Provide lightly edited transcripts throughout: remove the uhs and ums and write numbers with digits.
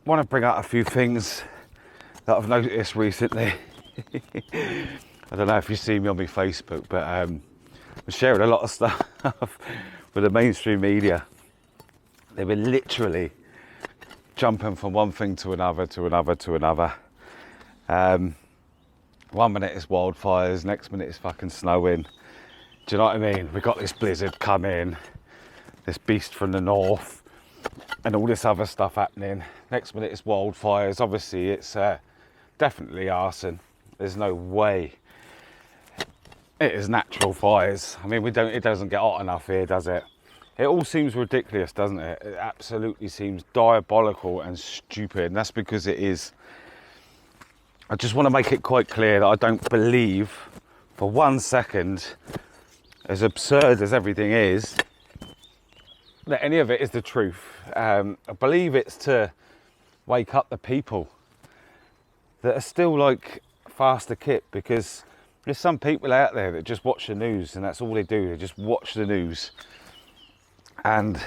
want to bring out a few things that I've noticed recently. I don't know if you see me on my Facebook, but I'm sharing a lot of stuff with the mainstream media. They've been literally jumping from one thing to another, to another, to another. 1 minute it's wildfires, next minute it's fucking snowing. Do you know what I mean? We've got this blizzard coming, this beast from the north, and all this other stuff happening. Next minute it's wildfires. Obviously it's definitely arson. There's no way it is natural fires. I mean, it doesn't get hot enough here, does it? It all seems ridiculous, doesn't it? It absolutely seems diabolical and stupid, and that's because it is. I just want to make it quite clear that I don't believe for 1 second, as absurd as everything is, that any of it is the truth. I believe it's to wake up the people that are still like fast asleep, because there's some people out there that just watch the news and that's all they do. They just watch the news, and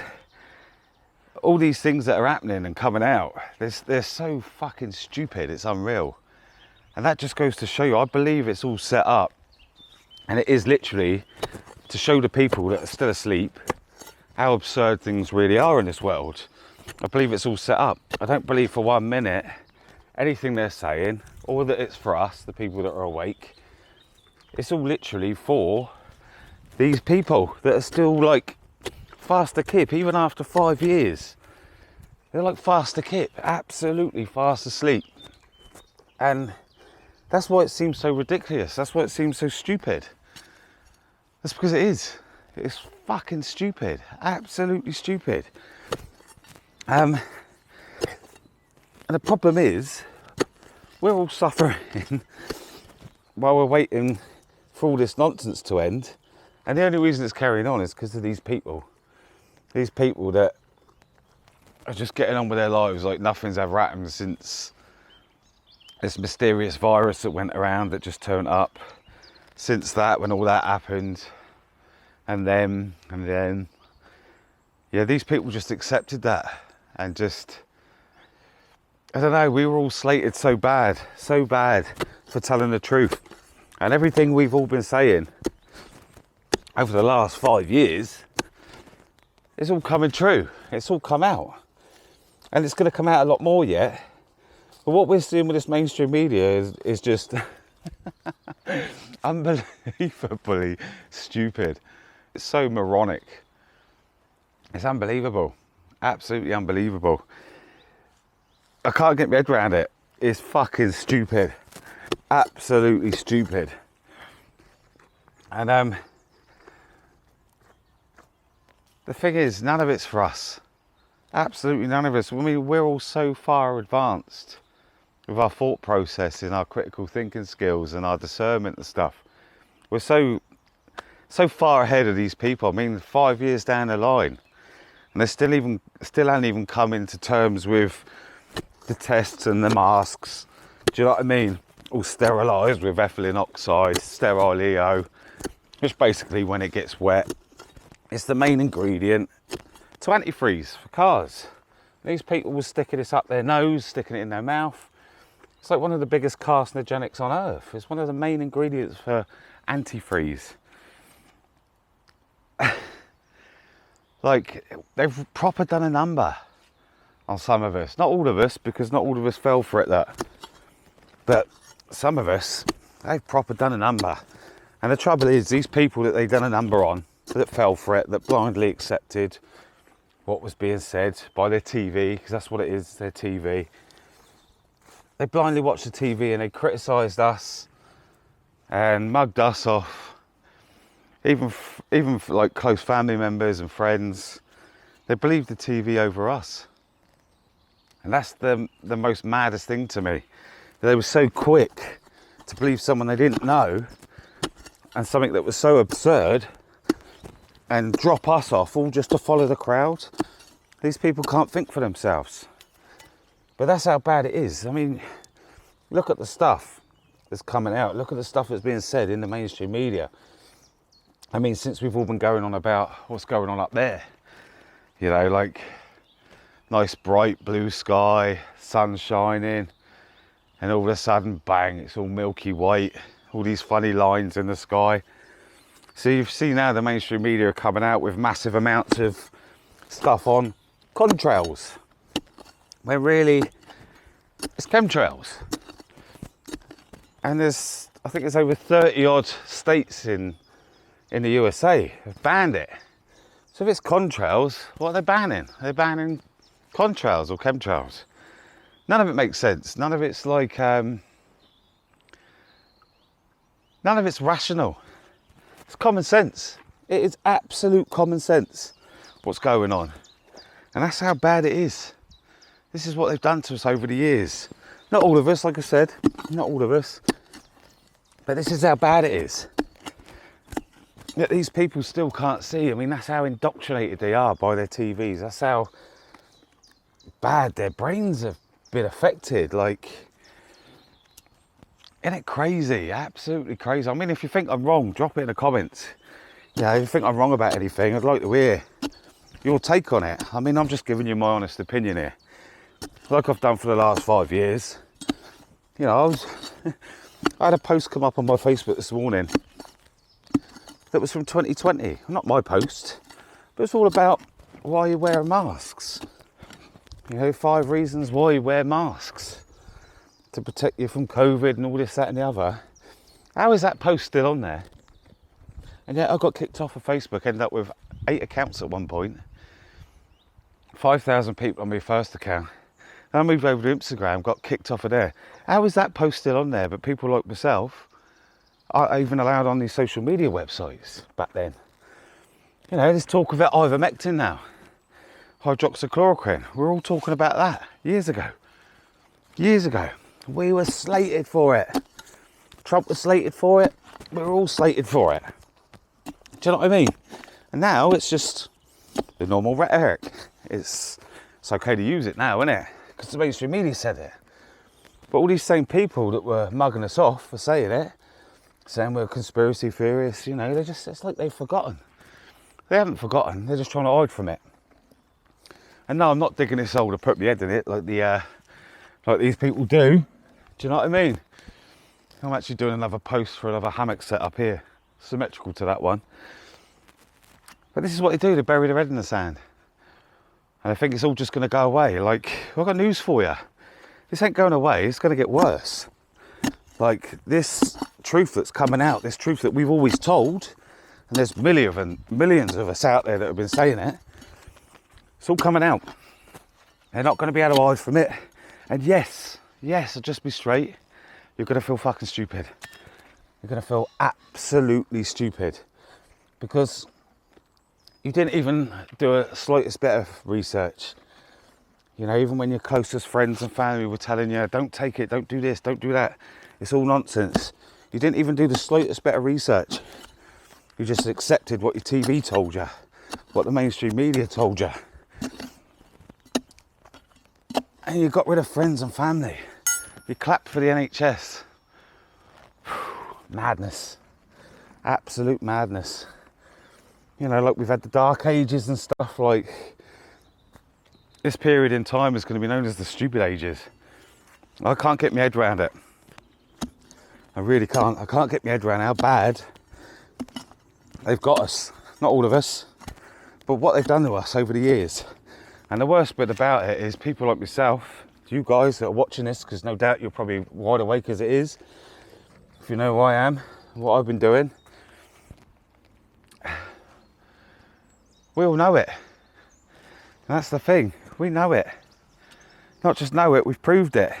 all these things that are happening and coming out, they're so fucking stupid, it's unreal. And that just goes to show you, I believe it's all set up, and it is literally to show the people that are still asleep how absurd things really are in this world. I believe it's all set up. I don't believe for 1 minute anything they're saying, or that it's for us, the people that are awake. It's all literally for these people that are still like fast asleep, even after 5 years. They're like fast asleep, absolutely fast asleep. And that's why it seems so ridiculous. That's why it seems so stupid. That's because it is. It's fucking stupid. Absolutely stupid. And the problem is, we're all suffering while we're waiting for all this nonsense to end. And the only reason it's carrying on is because of these people. These people that are just getting on with their lives like nothing's ever happened since this mysterious virus that went around that just turned up. Since that, when all that happened, and then, yeah, these people just accepted that and just, I don't know, we were all slated so bad for telling the truth. And everything we've all been saying over the last 5 years, it's all coming true. It's all come out. And it's going to come out a lot more yet. But what we're seeing with this mainstream media is just unbelievably stupid. It's so moronic. It's unbelievable. Absolutely unbelievable. I can't get my head around it. It's fucking stupid. Absolutely stupid. And the thing is, none of it's for us. Absolutely none of us. I mean, we're all so far advanced with our thought process and our critical thinking skills and our discernment and stuff. We're so far ahead of these people. I mean, 5 years down the line, and they still haven't even come into terms with the tests and the masks. Do you know what I mean? All sterilised with ethylene oxide, sterile EO, which basically, when it gets wet, it's the main ingredient to antifreeze for cars. These people were sticking this up their nose, sticking it in their mouth. It's like one of the biggest carcinogenics on earth. It's one of the main ingredients for antifreeze. Like, they've proper done a number on some of us. Not all of us, because not all of us fell for it, that. But some of us, they've proper done a number. And the trouble is, these people that they've done a number on, that fell for it, that blindly accepted what was being said by their TV, because that's what it is, their TV. They blindly watched the TV and they criticised us and mugged us off. Even for like close family members and friends, they believed the TV over us. And that's the most maddest thing to me. They were so quick to believe someone they didn't know and something that was so absurd and drop us off all just to follow the crowd. These people can't think for themselves. But that's how bad it is. I mean, look at the stuff that's coming out. Look at the stuff that's being said in the mainstream media. I mean, since we've all been going on about what's going on up there, you know, like nice bright blue sky, sun shining, and all of a sudden, bang, it's all milky white, all these funny lines in the sky. So you see now the mainstream media are coming out with massive amounts of stuff on contrails, when really it's chemtrails. And I think there's over 30 odd states in the USA have banned it. So if it's contrails, what are they banning? They're banning contrails or chemtrails. None of it makes sense. None of it's like, none of it's rational. It's common sense. It is absolute common sense what's going on. And that's how bad it is. This is what they've done to us over the years. Not all of us, like I said, not all of us. But this is how bad it is. That these people still can't see. I mean, that's how indoctrinated they are by their TVs. That's how bad their brains have been affected. Like, isn't it crazy? Absolutely crazy. I mean, if you think I'm wrong, drop it in the comments. Yeah, if you think I'm wrong about anything, I'd like to hear your take on it. I mean, I'm just giving you my honest opinion here, like I've done for the last 5 years. You know, I had a post come up on my Facebook this morning that was from 2020. Not my post, but it's all about why you wear masks. You know, 5 reasons why you wear masks to protect you from COVID and all this, that and the other. How is that post still on there? And yet I got kicked off of Facebook, ended up with 8 accounts at one point. 5,000 people on my first account. Then I moved over to Instagram, got kicked off of there. How is that post still on there? But people like myself aren't even allowed on these social media websites back then. You know, there's talk of ivermectin now. Hydroxychloroquine. We're all talking about that years ago. Years ago. We were slated for it. Trump was slated for it. We were all slated for it. Do you know what I mean? And now it's just the normal rhetoric. It's okay to use it now, isn't it? Because the mainstream media said it. But all these same people that were mugging us off for saying it, saying we're conspiracy theorists, you know, it's like they've forgotten. They haven't forgotten, they're just trying to hide from it. And no, I'm not digging this hole to put my head in it like these people do. Do you know what I mean? I'm actually doing another post for another hammock setup here, symmetrical to that one. But this is what they do, they bury their head in the sand. And I think it's all just going to go away. Like, I've got news for you. This ain't going away, it's going to get worse. Like, this truth that's coming out, this truth that we've always told, and there's millions of us out there that have been saying it, it's all coming out. They're not going to be able to hide from it. And yes, I'll just be straight, you're going to feel fucking stupid. You're going to feel absolutely stupid. Because you didn't even do a slightest bit of research. You know, even when your closest friends and family were telling you, don't take it, don't do this, don't do that. It's all nonsense. You didn't even do the slightest bit of research. You just accepted what your TV told you, what the mainstream media told you. And you got rid of friends and family. You clapped for the NHS. Madness. Absolute madness. You know, like we've had the dark ages and stuff, like this period in time is going to be known as the stupid ages. I can't get my head around it. I really can't. I can't get my head around how bad they've got us. Not all of us, but what they've done to us over the years. And the worst bit about it is people like myself, you guys that are watching this, because no doubt you're probably wide awake as it is, if you know who I am, what I've been doing. We all know it. And that's the thing. We know it. Not just know it, we've proved it.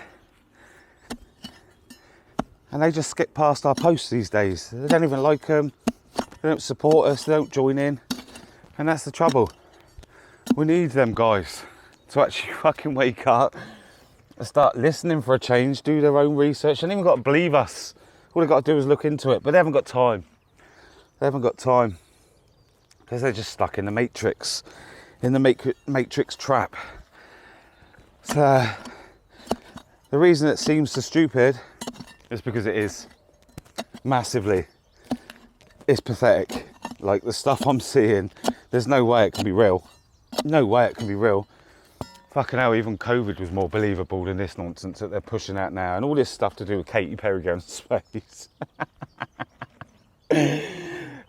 And they just skip past our posts these days. They don't even like them. They don't support us. They don't join in. And that's the trouble. We need them guys to actually fucking wake up and start listening for a change, do their own research. They haven't even got to believe us. All they've got to do is look into it. But they haven't got time. They haven't got time. Because they're just stuck in the matrix. In the matrix trap. So, the reason it seems so stupid is because it is. Massively. It's pathetic. Like the stuff I'm seeing, there's no way it can be real. No way it can be real. Fucking hell, even COVID was more believable than this nonsense that they're pushing out now. And all this stuff to do with Katy Perry going to space.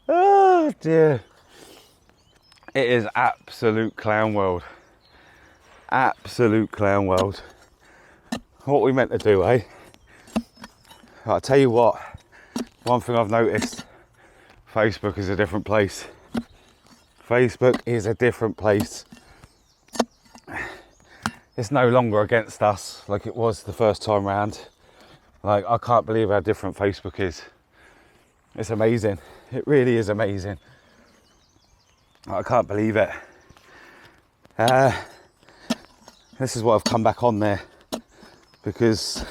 Oh dear. It is absolute clown world. Absolute clown world. What are we meant to do, eh? I'll tell you what, one thing I've noticed, Facebook is a different place. Facebook is a different place. It's no longer against us like it was the first time round. Like, I can't believe how different Facebook is. It's amazing. It really is amazing. I can't believe it. This is why I've come back on there, because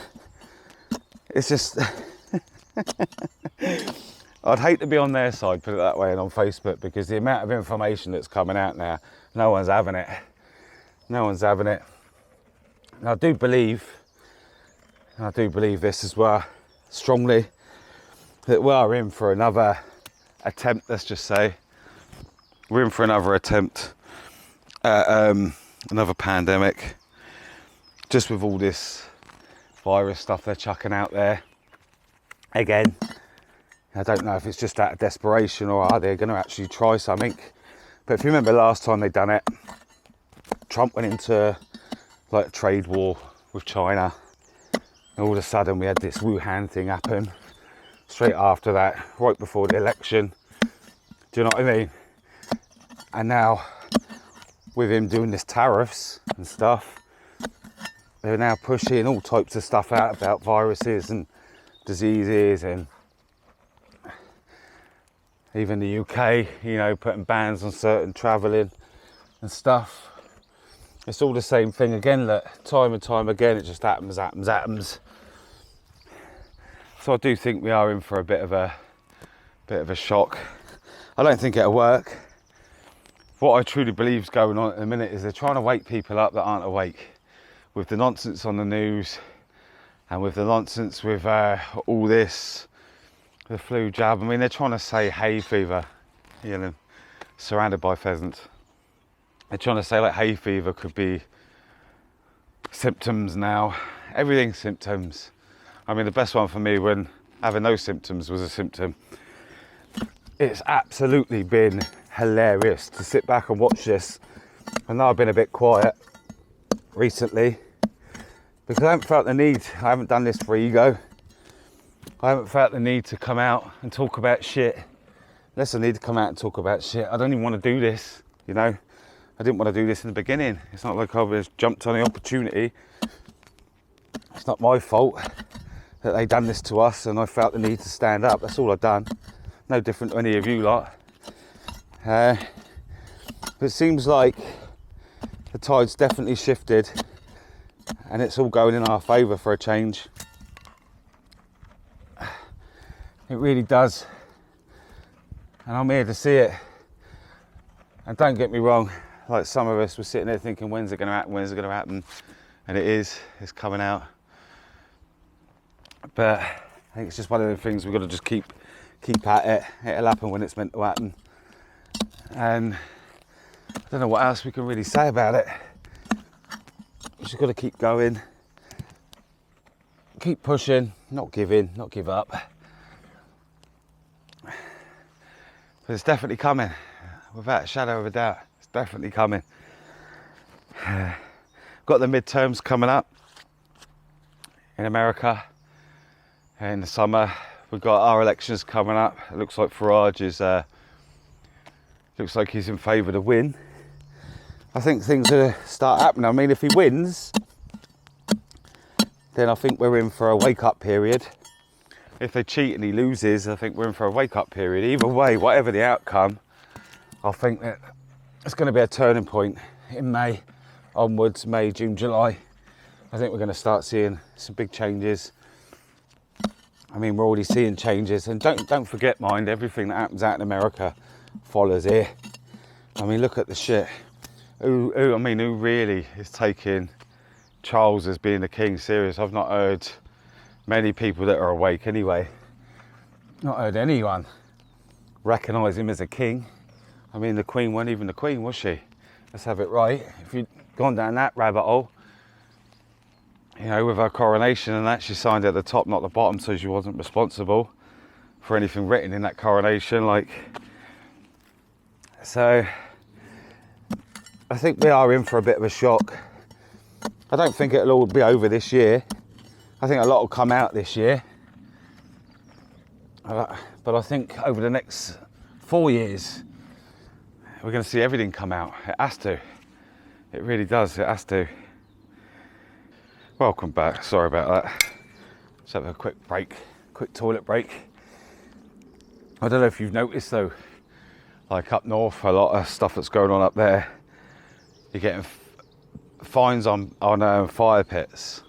it's just I'd hate to be on their side, put it that way, and on Facebook, because the amount of information that's coming out now, no one's having it. No one's having it. And I do believe this as well, strongly, that we are in for another attempt, let's just say. We're in for another attempt at another pandemic, just with all this virus stuff they're chucking out there. Again, I don't know if it's just out of desperation or are they going to actually try something. But if you remember last time they done it, Trump went into like a trade war with China, and all of a sudden we had this Wuhan thing happen straight after that, right before the election. Do you know what I mean? And now with him doing this tariffs and stuff, they're now pushing all types of stuff out about viruses and diseases, and even the UK, you know, putting bans on certain travelling and stuff. It's all the same thing again, look, time and time again, it just happens. So I do think we are in for a bit of a shock. I don't think it'll work. What I truly believe is going on at the minute is they're trying to wake people up that aren't awake, with the nonsense on the news and with the nonsense with all this, the flu jab. I mean, they're trying to say hay fever, you know, surrounded by pheasants. They're trying to say like hay fever could be symptoms now. Everything's symptoms. I mean, the best one for me when having no symptoms was a symptom. It's absolutely been hilarious to sit back and watch this. I know I've been a bit quiet recently because I haven't felt the need. I haven't done this for ego. I haven't felt the need to come out and talk about shit. Unless I need to come out and talk about shit, I don't even want to do this, you know. I didn't want to do this in the beginning. It's not like I was jumped on the opportunity. It's not my fault that they done this to us and I felt the need to stand up. That's all I've done. No different to any of you lot. It seems like the tide's definitely shifted and it's all going in our favour for a change. It really does. And I'm here to see it. And don't get me wrong, like some of us were sitting there thinking, when's it going to happen, when's it going to happen? And it's coming out. But I think it's just one of the things we've got to just keep at it. It'll happen when it's meant to happen. And I don't know what else we can really say about it. We've just got to keep going, keep pushing, not give in, not give up. But it's definitely coming, without a shadow of a doubt. It's definitely coming. Got the midterms coming up in America in the summer. We've got our elections coming up. It looks like Farage is looks like he's in favour to win. I think things are start happening. I mean, if he wins, then I think we're in for a wake-up period. If they cheat and he loses, I think we're in for a wake-up period. Either way, whatever the outcome, I think that it's going to be a turning point in May onwards, May, June, July. I think we're going to start seeing some big changes. I mean, we're already seeing changes, and don't forget, mind, everything that happens out in America follows here. I mean, look at the shit. Who really is taking Charles as being the king serious? I've not heard many people that are awake anyway. Not heard anyone recognise him as a king. I mean, the Queen wasn't even the Queen, was she? Let's have it right. If you gone down that rabbit hole. You know, with her coronation and that, she signed at the top, not the bottom, so she wasn't responsible for anything written in that coronation. Like, so I think we are in for a bit of a shock. I don't think it'll all be over this year. I think a lot will come out this year. But I think over the next 4 years, we're going to see everything come out. It has to. It really does. It has to. Welcome back. Sorry about that. Let's have a quick break. Quick toilet break. I don't know if you've noticed though, like up north, a lot of stuff that's going on up there. You're getting fines on fire pits.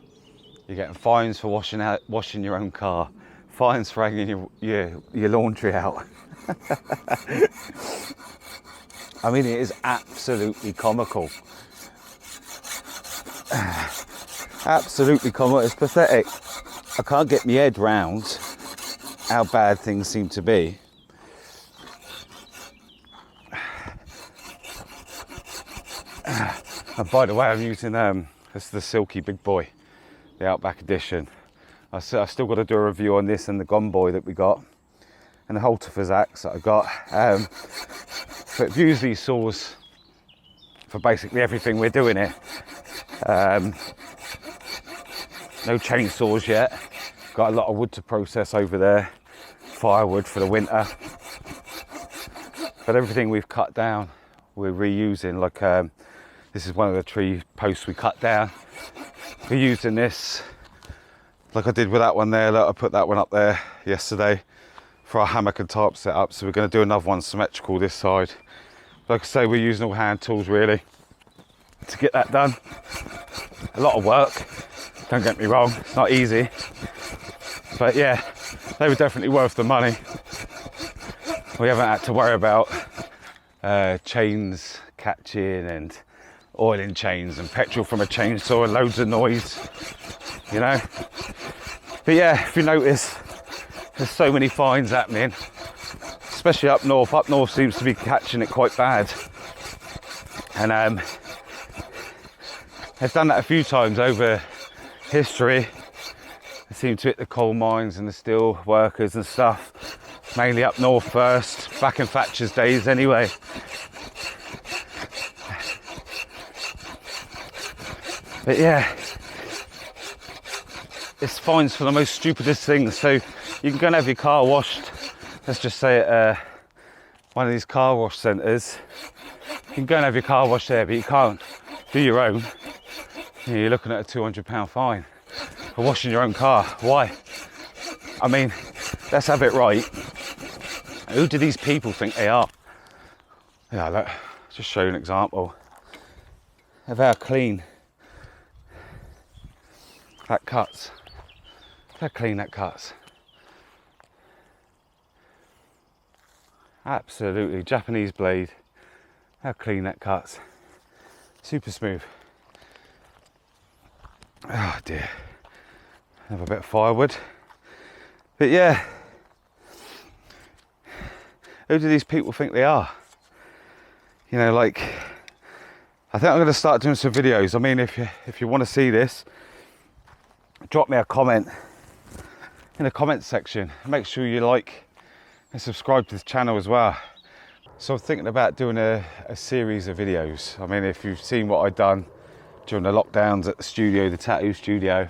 You're getting fines for washing your own car. Fines for hanging your laundry out. I mean, it is absolutely comical. Absolutely comical. It's pathetic. I can't get my head round how bad things seem to be. And by the way, I'm using this is the Silky Big Boy, the Outback Edition. I've still got to do a review on this and the Gone Boy that we got, and the Holterfors axe that I got. But I've used these saws for basically everything we're doing here. No chainsaws yet. Got a lot of wood to process over there, firewood for the winter. But everything we've cut down, we're reusing. Like this is one of the tree posts we cut down. We're using this, like I did with that one there. Look, I put that one up there yesterday for our hammock and tarp setup. So we're going to do another one symmetrical this side. Like I say, we're using all hand tools really to get that done. A lot of work, don't get me wrong, it's not easy. But yeah, they were definitely worth the money. We haven't had to worry about chains catching and oiling chains and petrol from a chainsaw and loads of noise, you know. But yeah, if you notice, there's so many fines happening, especially up north. Up north seems to be catching it quite bad. And they've done that a few times over history. They seem to hit the coal mines and the steel workers and stuff, mainly up north first, back in Thatcher's days anyway. But yeah, it's fines for the most stupidest things. So you can go and have your car washed, let's just say at one of these car wash centres. You can go and have your car washed there, but you can't do your own. You're looking at a £200 fine for washing your own car. Why? I mean, let's have it right. Who do these people think they are? Yeah, look, just show you an example of how clean that cuts. How clean that cuts. Absolutely, Japanese blade. How clean that cuts. Super smooth. Oh dear. Have a bit of firewood. But yeah, who do these people think they are? You know, like, I think I'm going to start doing some videos. I mean, if you want to see this, drop me a comment in the comment section. Make sure you like and subscribe to this channel as well. So I'm thinking about doing a series of videos. I mean, if you've seen what I've done during the lockdowns at the studio, the tattoo studio,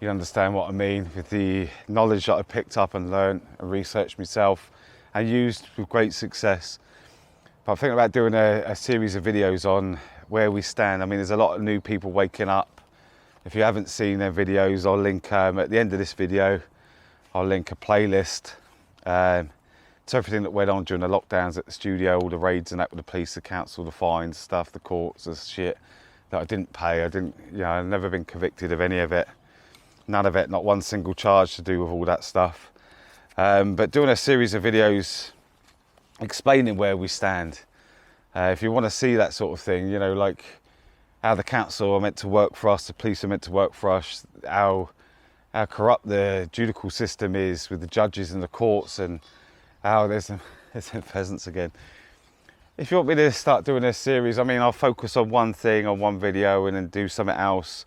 you understand what I mean with the knowledge that I picked up and learned and researched myself and used with great success. But I'm thinking about doing a series of videos on where we stand. I mean, there's a lot of new people waking up. If you haven't seen their videos, I'll link, at the end of this video, I'll link a playlist. It's everything that went on during the lockdowns at the studio, all the raids and that with the police, the council, the fines, stuff, the courts, the shit that I didn't pay. I've never been convicted of any of it. None of it, not one single charge to do with all that stuff. But doing a series of videos explaining where we stand. If you want to see that sort of thing, you know, like how the council are meant to work for us, the police are meant to work for us, how corrupt the judicial system is with the judges and the courts, and how there's some pheasants again. if you want me to start doing this series, I mean, I'll focus on one thing on one video and then do something else.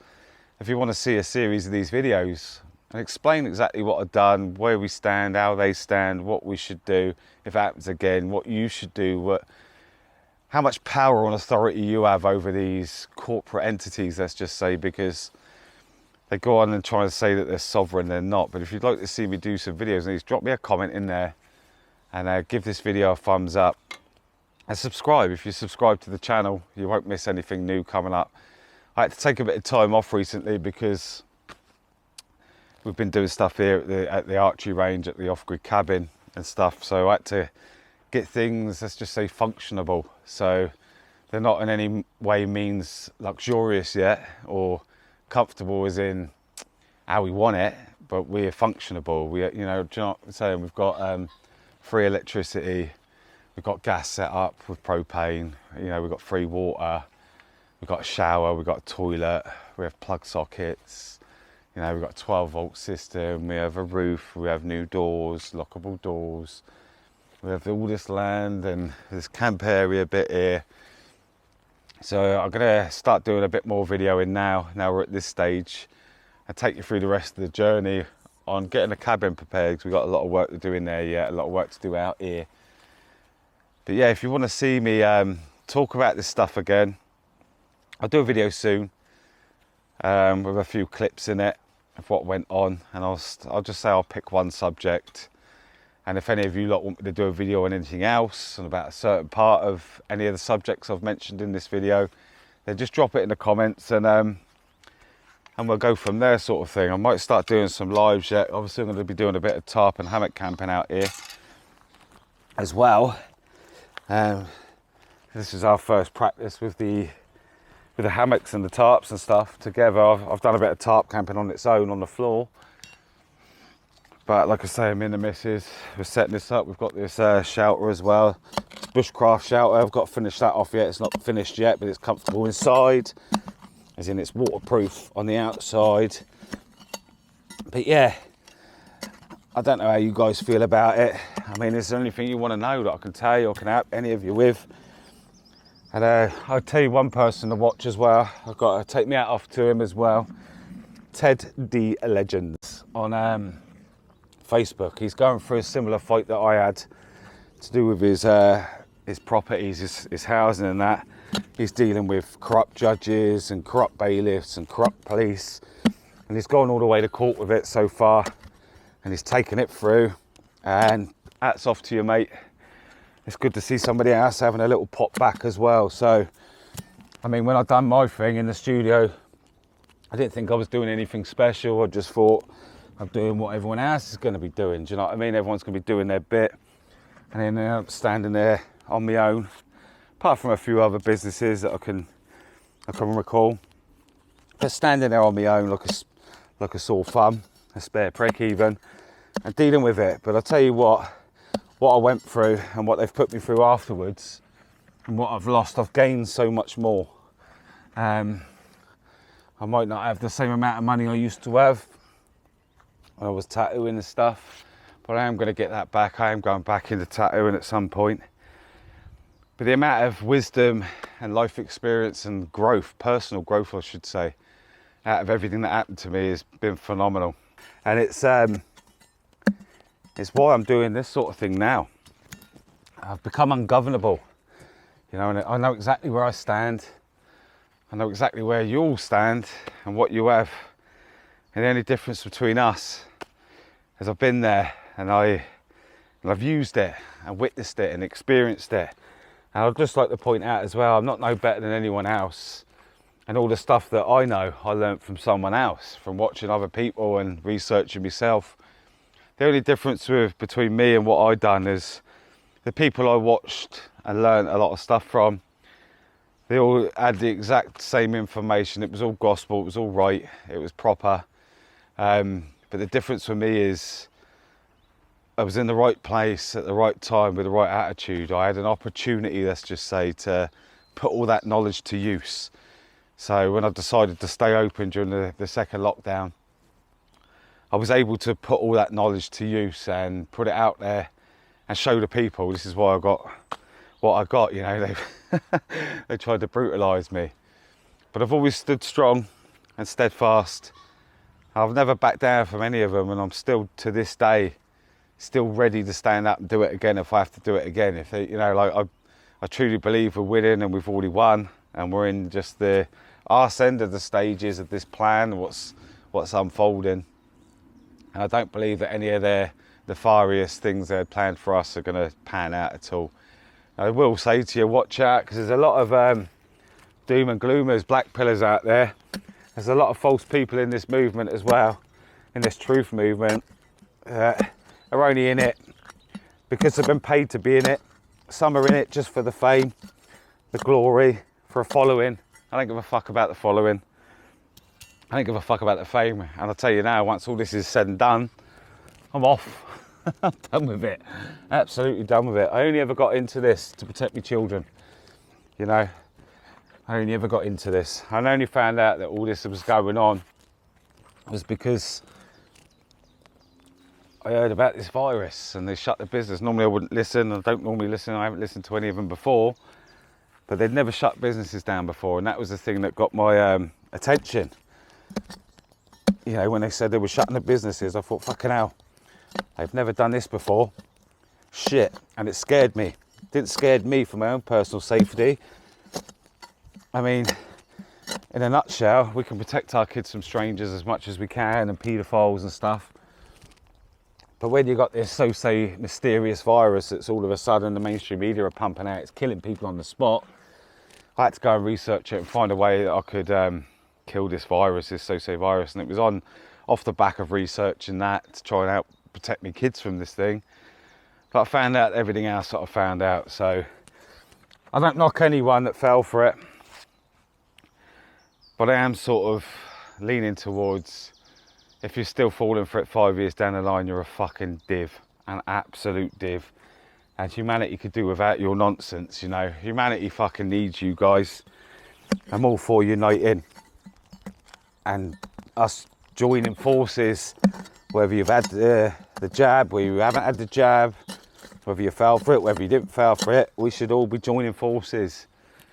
If you want to see a series of these videos and explain exactly what I've done, where we stand, how they stand, what we should do if it happens again, what you should do, how much power and authority you have over these corporate entities, let's just say, because they go on and try to say that they're sovereign, they're not. But if you'd like to see me do some videos, please drop me a comment in there and give this video a thumbs up and subscribe. If you subscribe to the channel, you won't miss anything new coming up. I had to take a bit of time off recently because we've been doing stuff here at the archery range, at the off-grid cabin and stuff. So I had to get things, let's just say, functionable. So they're not in any way means luxurious yet or comfortable as in how we want it, but we're functionable. We, you know, do you know what I'm saying? We've got free electricity, we've got gas set up with propane, you know, we've got free water, we've got a shower, we've got a toilet, we have plug sockets, you know, we've got a 12-volt system, we have a roof, we have new doors, lockable doors, we have all this land and this camp area bit here. So I'm gonna start doing a bit more videoing now we're at this stage, and take you through the rest of the journey on getting the cabin prepared, because we've got a lot of work to do in there yet, a lot of work to do out here. But yeah, if you want to see me talk about this stuff again, I'll do a video soon with a few clips in it of what went on, and I'll just say I'll pick one subject. And if any of you lot want me to do a video on anything else and about a certain part of any of the subjects I've mentioned in this video, then just drop it in the comments and we'll go from there, sort of thing. I might start doing some lives yet. Obviously I'm going to be doing a bit of tarp and hammock camping out here as well. This is our first practice with the hammocks and the tarps and stuff together. I've done a bit of tarp camping on its own on the floor. But like I say, me and the missus, we're setting this up. We've got this shelter as well. It's bushcraft shelter. I've got to finish that off yet. It's not finished yet, but it's comfortable inside. As in, it's waterproof on the outside. But yeah, I don't know how you guys feel about it. I mean, is there anything you want to know that I can tell you or can help any of you with? And I'll tell you one person to watch as well. I've got to take me hat off to him as well. Ted D Legends on Facebook. He's going through a similar fight that I had to do with his properties, his housing and that. He's dealing with corrupt judges and corrupt bailiffs and corrupt police, and he's gone all the way to court with it so far, and he's taken it through. And hats off to you, mate. It's good to see somebody else having a little pop back as well. So I mean, when I done my thing in the studio, I didn't think I was doing anything special. I just thought I'm doing what everyone else is going to be doing. Do you know what I mean? Everyone's going to be doing their bit, and then I'm standing there on my own, apart from a few other businesses that I can recall. But standing there on my own like a sore thumb, a spare prick even, and dealing with it. But I'll tell you what I went through and what they've put me through afterwards, and what I've lost, I've gained so much more. I might not have the same amount of money I used to have when I was tattooing and stuff, but I am going to get that back. I am going back into tattooing at some point. But the amount of wisdom and life experience and growth, personal growth I should say, out of everything that happened to me has been phenomenal. And it's why I'm doing this sort of thing now. I've become ungovernable, you know, and I know exactly where I stand. I know exactly where you all stand and what you have. And the only difference between us is I've been there and I've used it and witnessed it and experienced it. And I'd just like to point out as well, I'm not no better than anyone else. And all the stuff that I know, I learned from someone else, from watching other people and researching myself. The only difference between me and what I done is the people I watched and learned a lot of stuff from, they all had the exact same information. It was all gospel, it was all right, it was proper. But the difference for me is I was in the right place at the right time with the right attitude. I had an opportunity, let's just say, to put all that knowledge to use. So when I decided to stay open during the second lockdown, I was able to put all that knowledge to use and put it out there and show the people. This is why I got what I got, you know. They tried to brutalise me. But I've always stood strong and steadfast. I've never backed down from any of them, and I'm still, to this day, still ready to stand up and do it again if I have to do it again. If they, you know, like I truly believe we're winning and we've already won, and we're in just the arse end of the stages of this plan, what's unfolding. And I don't believe that any of the nefarious things they had planned for us are going to pan out at all. I will say to you, watch out, because there's a lot of doom and gloomers, black pillars out there. There's a lot of false people in this movement as well, in this truth movement, are only in it because they've been paid to be in it. Some are in it just for the fame, the glory, for a following. I don't give a fuck about the following. I don't give a fuck about the fame. And I'll tell you now, once all this is said and done, I'm off. I'm done with it. Absolutely done with it. I only ever got into this to protect my children, you know. I only ever got into this. I only found out that all this was going on was because I heard about this virus and they shut the business. Normally I wouldn't listen. I don't normally listen. I haven't listened to any of them before. But they'd never shut businesses down before. And that was the thing that got my attention. You know, when they said they were shutting the businesses, I thought, fucking hell, I've never done this before. Shit. And it scared me. It didn't scare me for my own personal safety. I mean, in a nutshell, we can protect our kids from strangers as much as we can and paedophiles and stuff. But when you got this so-say mysterious virus that's all of a sudden the mainstream media are pumping out, it's killing people on the spot, I had to go and research it and find a way that I could kill this virus, this so-say virus. And it was off the back of researching that to try and help protect my kids from this thing. But I found out everything else that I found out. So I don't knock anyone that fell for it. But I am sort of leaning towards, if you're still falling for it 5 years down the line, you're a fucking div, an absolute div. And humanity could do without your nonsense, you know. Humanity fucking needs you guys. I'm all for uniting and us joining forces, whether you've had the jab, whether you haven't had the jab, whether you fell for it, whether you didn't fall for it, we should all be joining forces,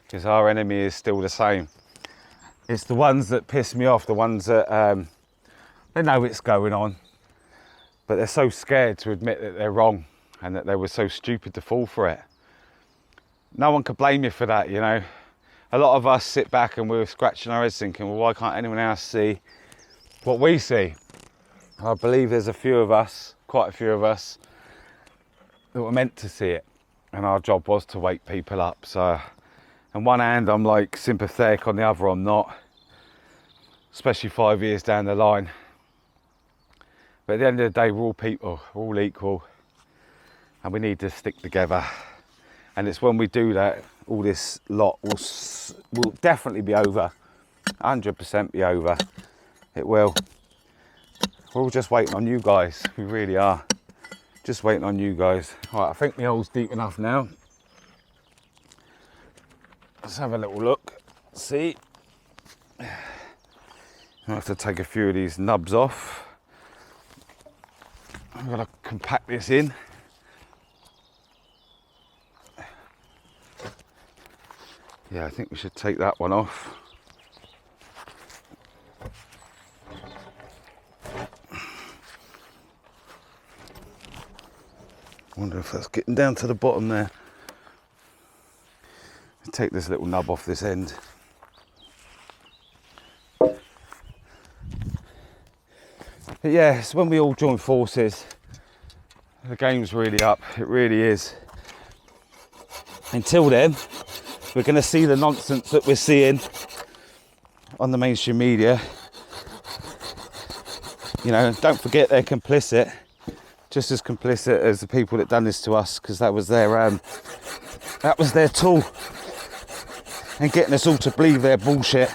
because our enemy is still the same. It's the ones that piss me off, the ones that they know it's going on, but they're so scared to admit that they're wrong and that they were so stupid to fall for it. No one could blame you for that, you know. A lot of us sit back and we're scratching our heads thinking, well, why can't anyone else see what we see? I believe there's a few of us, quite a few of us, that were meant to see it, and our job was to wake people up. So on one hand I'm like sympathetic, on the other I'm not, especially 5 years down the line. But at the end of the day, we're all people, we're all equal, and we need to stick together. And it's when we do that, all this lot will definitely be over, 100% be over. It will. We're all just waiting on you guys, we really are. Just waiting on you guys. All right, I think my hole's deep enough now. Let's have a little look, see. I have to take a few of these nubs off. I'm going to compact this in. Yeah, I think we should take that one off. I wonder if that's getting down to the bottom there. Take this little nub off this end. But yeah, it's when we all join forces, the game's really up, it really is. Until then, we're going to see the nonsense that we're seeing on the mainstream media. You know, don't forget they're complicit, just as complicit as the people that done this to us, because that was their tool in getting us all to believe their bullshit.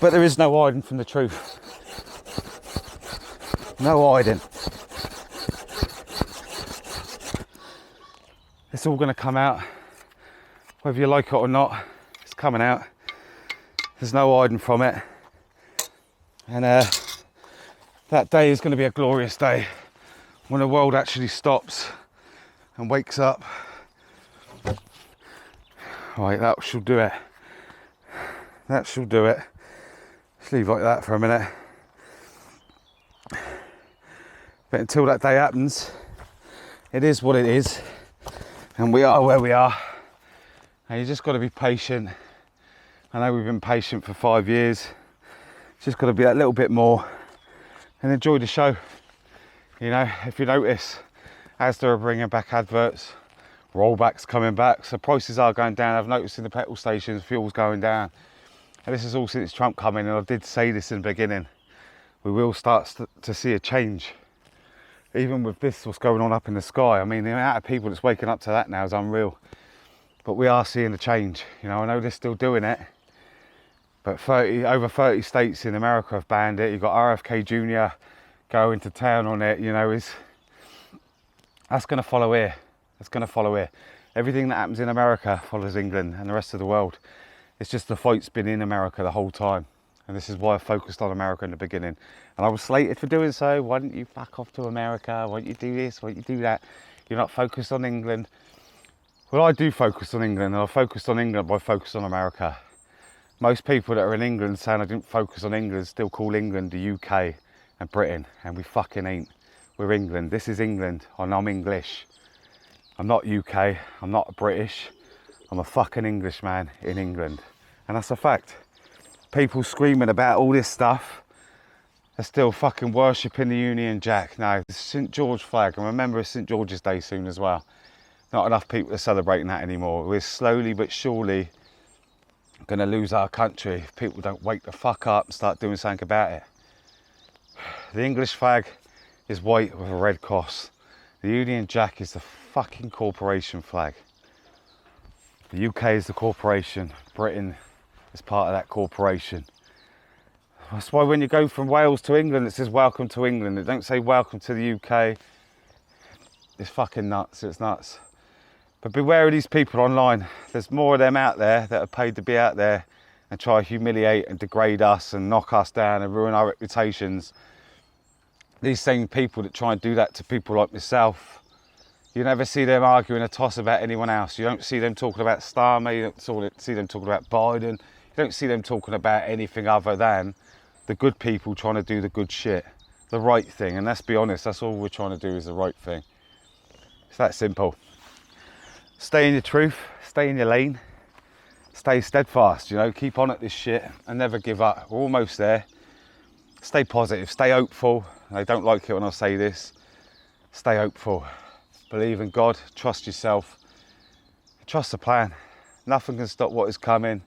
But there is no hiding from the truth. No hiding. It's all going to come out, whether you like it or not. It's coming out. There's no hiding from it. And that day is going to be a glorious day, when the world actually stops and wakes up. Right, that shall do it. That shall do it. Just leave like that for a minute. But until that day happens, it is what it is. And we are where we are. And you just got to be patient. I know we've been patient for 5 years. Just got to be that little bit more and enjoy the show. You know, if you notice, as they're bringing back adverts, rollbacks coming back, so prices are going down. I've noticed in the petrol stations, fuel's going down. And this is all since Trump coming, and I did say this in the beginning. We will start to see a change. Even with this, what's going on up in the sky. I mean, the amount of people that's waking up to that now is unreal. But we are seeing a change. You know, I know they're still doing it, but over 30 states in America have banned it. You've got RFK Jr. going to town on it. You know, that's going to follow here. That's going to follow here. Everything that happens in America follows England and the rest of the world. It's just the fight's been in America the whole time. And this is why I focused on America in the beginning. And I was slated for doing so. Why don't you fuck off to America? Why don't you do this? Why don't you do that? You're not focused on England. Well, I do focus on England, and I focused on England by focusing on America. Most people that are in England saying I didn't focus on England still call England the UK and Britain, and we fucking ain't. We're England. This is England, and I'm English. I'm not UK. I'm not British. I'm a fucking Englishman in England. And that's a fact. People screaming about all this stuff are still fucking worshipping the Union Jack. No, the St George flag, and remember it's St George's Day soon as well. Not enough people are celebrating that anymore. We're slowly but surely going to lose our country if people don't wake the fuck up and start doing something about it. The English flag is white with a red cross. The Union Jack is the fucking corporation flag. The UK is the corporation. Britain is part of that corporation. That's why when you go from Wales to England, it says welcome to England. It don't say welcome to the UK. It's fucking nuts. It's nuts. But beware of these people online. There's more of them out there that are paid to be out there and try to humiliate and degrade us and knock us down and ruin our reputations. These same people that try and do that to people like myself, you never see them arguing a toss about anyone else. You don't see them talking about Starmer. You don't see them talking about Biden. You don't see them talking about anything other than the good people trying to do the good shit, the right thing. And let's be honest, that's all we're trying to do is the right thing. It's that simple. Stay in your truth, stay in your lane, stay steadfast, you know, keep on at this shit and never give up. We're almost there. Stay positive, stay hopeful. I don't like it when I say this. Stay hopeful. Believe in God, trust yourself, trust the plan. Nothing can stop what is coming,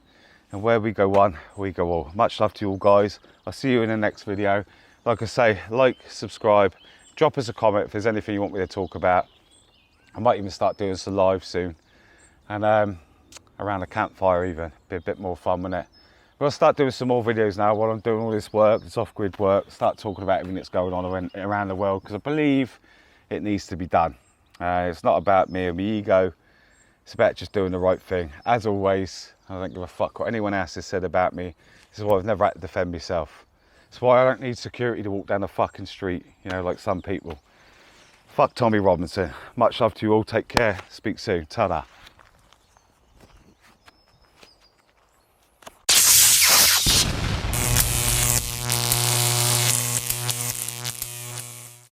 and where we go one, we go all. Much love to you all, guys. I'll see you in the next video. Like I say, like, subscribe, drop us a comment if there's anything you want me to talk about. I might even start doing some live soon, and around a campfire even. Be a bit more fun, wouldn't it? But I'll start doing some more videos now while I'm doing all this work, this off-grid work. Start talking about everything that's going on around the world, because I believe it needs to be done. It's not about me and my ego. It's about just doing the right thing. As always, I don't give a fuck what anyone else has said about me. This is why I've never had to defend myself. It's why I don't need security to walk down the fucking street, you know, like some people. Fuck Tommy Robinson. Much love to you all. Take care. Speak soon. Ta-da.